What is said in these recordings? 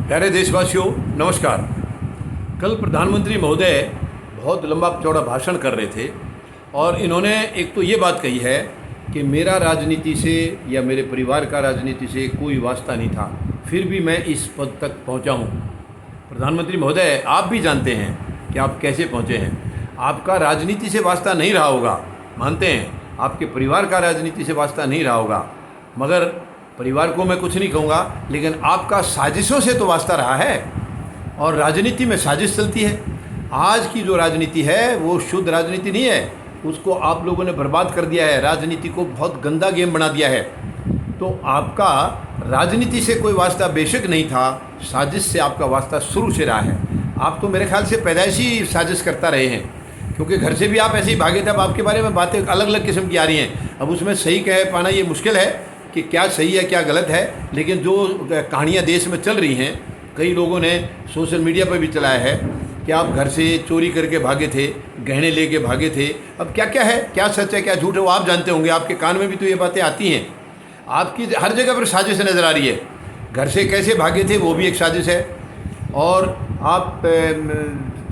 प्यारे देशवासियों, नमस्कार। कल प्रधानमंत्री महोदय बहुत लंबा चौड़ा भाषण कर रहे थे और इन्होंने एक तो ये बात कही है कि मेरा राजनीति से या मेरे परिवार का राजनीति से कोई वास्ता नहीं था, फिर भी मैं इस पद तक पहुंचा हूं। प्रधानमंत्री महोदय, आप भी जानते हैं कि आप कैसे पहुंचे हैं। आपका राजनीति से वास्ता नहीं रहा होगा, मानते हैं, आपके परिवार का राजनीति से वास्ता नहीं रहा होगा, मगर परिवार को मैं कुछ नहीं कहूँगा, लेकिन आपका साजिशों से तो वास्ता रहा है और राजनीति में साजिश चलती है। आज की जो राजनीति है वो शुद्ध राजनीति नहीं है, उसको आप लोगों ने बर्बाद कर दिया है, राजनीति को बहुत गंदा गेम बना दिया है। तो आपका राजनीति से कोई वास्ता बेशक नहीं था, साजिश से आपका वास्ता शुरू से रहा है। आप तो मेरे ख्याल से पैदाइशी साजिश करता रहे हैं, क्योंकि घर से भी आप ऐसे ही भागे थे। अब आपके बारे में बातें अलग अलग किस्म की आ रही हैं, अब उसमें सही कह पाना ये मुश्किल है कि क्या सही है क्या गलत है, लेकिन जो कहानियाँ देश में चल रही हैं, कई लोगों ने सोशल मीडिया पर भी चलाया है कि आप घर से चोरी करके भागे थे, गहने लेके भागे थे। अब क्या क्या है, क्या सच है क्या झूठ है, वो आप जानते होंगे, आपके कान में भी तो ये बातें आती हैं। आपकी हर जगह पर साजिश नज़र आ रही है। घर से कैसे भागे थे वो भी एक साजिश है, और आप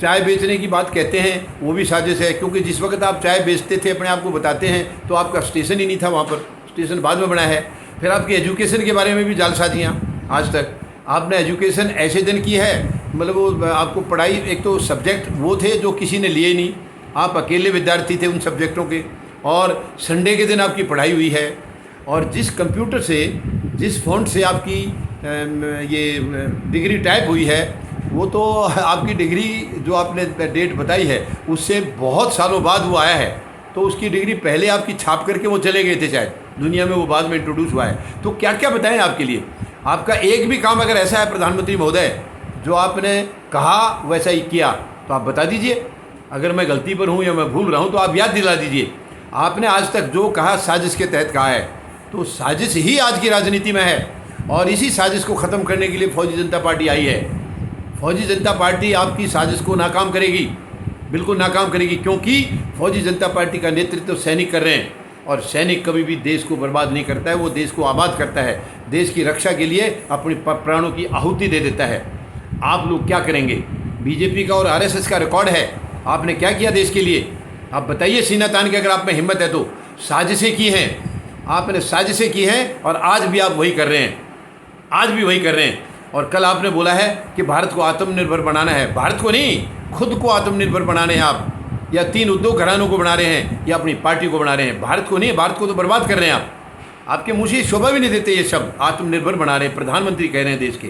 चाय बेचने की बात कहते हैं वो भी साजिश है, क्योंकि जिस वक्त आप चाय बेचते थे, अपने आप को बताते हैं, तो आपका स्टेशन ही नहीं था वहाँ पर, स्टेशन बाद में बना है। फिर आपकी एजुकेशन के बारे में भी जालसाजियाँ। आज तक आपने एजुकेशन ऐसे दिन की है, मतलब वो आपको पढ़ाई, एक तो सब्जेक्ट वो थे जो किसी ने लिए नहीं, आप अकेले विद्यार्थी थे उन सब्जेक्टों के, और संडे के दिन आपकी पढ़ाई हुई है। और जिस कंप्यूटर से, जिस फ़ॉन्ट से आपकी ये डिग्री टाइप हुई है, वो तो आपकी डिग्री जो आपने डेट बताई है उससे बहुत सालों बाद वो आया है। तो उसकी डिग्री पहले आपकी छाप करके वो चले गए थे, शायद दुनिया में वो बाद में इंट्रोड्यूस हुआ है। तो क्या क्या बताएं आपके लिए। आपका एक भी काम अगर ऐसा है प्रधानमंत्री महोदय जो आपने कहा वैसा ही किया तो आप बता दीजिए। अगर मैं गलती पर हूँ या मैं भूल रहा हूँ तो आप याद दिला दीजिए। आपने आज तक जो कहा साजिश के तहत कहा है, तो साजिश ही आज की राजनीति में है, और इसी साजिश को ख़त्म करने के लिए फौजी जनता पार्टी आई है। फौजी जनता पार्टी आपकी साजिश को नाकाम करेगी, बिल्कुल नाकाम करेगी, क्योंकि फौजी जनता पार्टी का नेतृत्व सैनिक कर रहे हैं, और सैनिक कभी भी देश को बर्बाद नहीं करता है, वो देश को आबाद करता है, देश की रक्षा के लिए अपनी प्राणों की आहुति दे देता है। आप लोग क्या करेंगे। बीजेपी का और आरएसएस का रिकॉर्ड है, आपने क्या किया देश के लिए, आप बताइए सीना तान के, अगर आप में हिम्मत है तो। साजिशें की हैं, आपने साजिशें की हैं, और आज भी आप वही कर रहे हैं, आज भी वही कर रहे हैं। और कल आपने बोला है कि भारत को आत्मनिर्भर बनाना है। भारत को नहीं, खुद को आत्मनिर्भर बनाने हैं आप, या 3 उद्योग घरानों को बना रहे हैं या अपनी पार्टी को बना रहे हैं। भारत को नहीं, भारत को तो बर्बाद कर रहे हैं आप। आपके मुँह से शोभा भी नहीं देते ये शब्द, आत्मनिर्भर बना रहे हैं, प्रधानमंत्री कह रहे हैं देश के।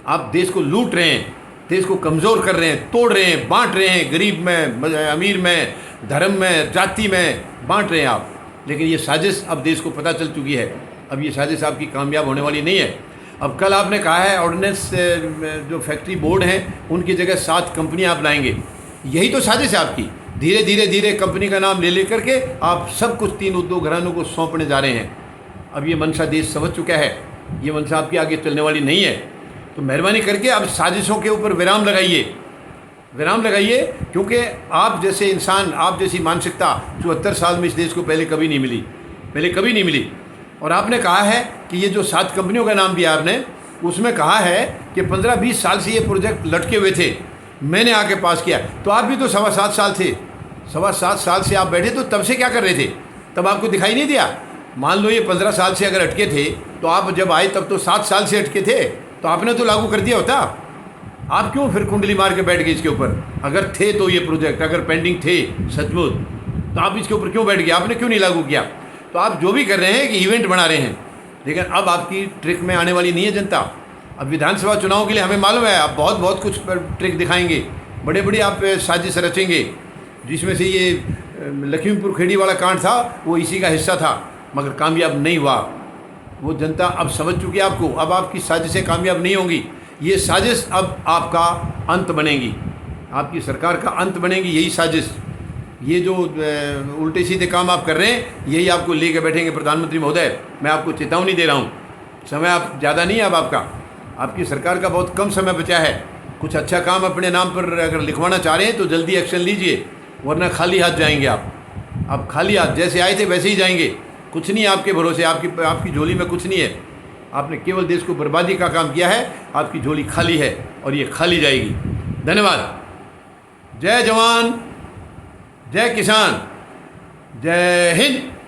आप देश को लूट रहे हैं, देश को कमज़ोर कर रहे हैं, तोड़ रहे हैं, बांट रहे हैं, गरीब में, अमीर में, धर्म में, जाति में बांट रहे हैं आप। लेकिन ये साजिश अब देश को पता चल चुकी है, अब ये साजिश आपकी कामयाब होने वाली नहीं है। अब कल आपने कहा है ऑर्डिनेंस जो फैक्ट्री बोर्ड हैं उनकी जगह 7 कंपनियां आप लाएंगे, यही तो साजिश है आपकी। धीरे धीरे धीरे कंपनी का नाम ले लेकर के आप सब कुछ 3 उद्योग घरानों को सौंपने जा रहे हैं। अब ये मंशा देश समझ चुका है, ये मंशा आपकी आगे चलने वाली नहीं है। तो मेहरबानी करके अब साजिशों के ऊपर विराम लगाइए, विराम लगाइए, क्योंकि आप जैसे इंसान, आप जैसी मानसिकता 74 साल में इस देश को पहले कभी नहीं मिली, पहले कभी नहीं मिली। और आपने कहा है कि ये जो 7 कंपनियों का नाम दिया आपने, उसमें कहा है कि 15-20 साल से ये प्रोजेक्ट लटके हुए थे, मैंने आके पास किया। तो आप भी तो 7.25 साल थे, 7.25 साल से आप बैठे, तो तब से क्या कर रहे थे, तब आपको दिखाई नहीं दिया। मान लो ये 15 साल से अगर अटके थे, तो आप जब आए तब तो 7 साल से अटके थे, तो आपने तो लागू कर दिया होता। आप क्यों फिर कुंडली मार के बैठ गए इसके ऊपर। अगर थे तो ये प्रोजेक्ट अगर पेंडिंग थे सचमुच, तो आप इसके ऊपर क्यों बैठ गए, आपने क्यों नहीं लागू किया। तो आप जो भी कर रहे हैं कि इवेंट बना रहे हैं, लेकिन अब आपकी ट्रिक में आने वाली नहीं है जनता। अब विधानसभा चुनाव के लिए हमें मालूम है आप बहुत कुछ ट्रिक दिखाएंगे, बड़े बड़े आप साजिश रचेंगे, जिसमें से ये लखीमपुर खेड़ी वाला कांड था वो इसी का हिस्सा था, मगर कामयाब नहीं हुआ। वो जनता अब समझ चुकी है आपको, अब आपकी साजिशें कामयाब नहीं होंगी। ये साजिश अब आपका अंत बनेगी, आपकी सरकार का अंत बनेगी यही साजिश। ये जो उल्टे सीधे काम आप कर रहे हैं, यही आपको लेके बैठेंगे प्रधानमंत्री महोदय। मैं आपको चेतावनी दे रहा हूँ, समय आप ज़्यादा नहीं है अब आपकी सरकार का बहुत कम समय बचा है। कुछ अच्छा काम अपने नाम पर अगर लिखवाना चाह रहे हैं तो जल्दी एक्शन लीजिए, वरना खाली हाथ जाएंगे आप खाली हाथ जैसे आए थे वैसे ही जाएंगे। कुछ नहीं आपके भरोसे, आपकी झोली में कुछ नहीं है। आपने केवल देश को बर्बादी का काम किया है। आपकी झोली खाली है और ये खाली जाएगी। धन्यवाद। जय जवान, जय किसान, जय हिंद।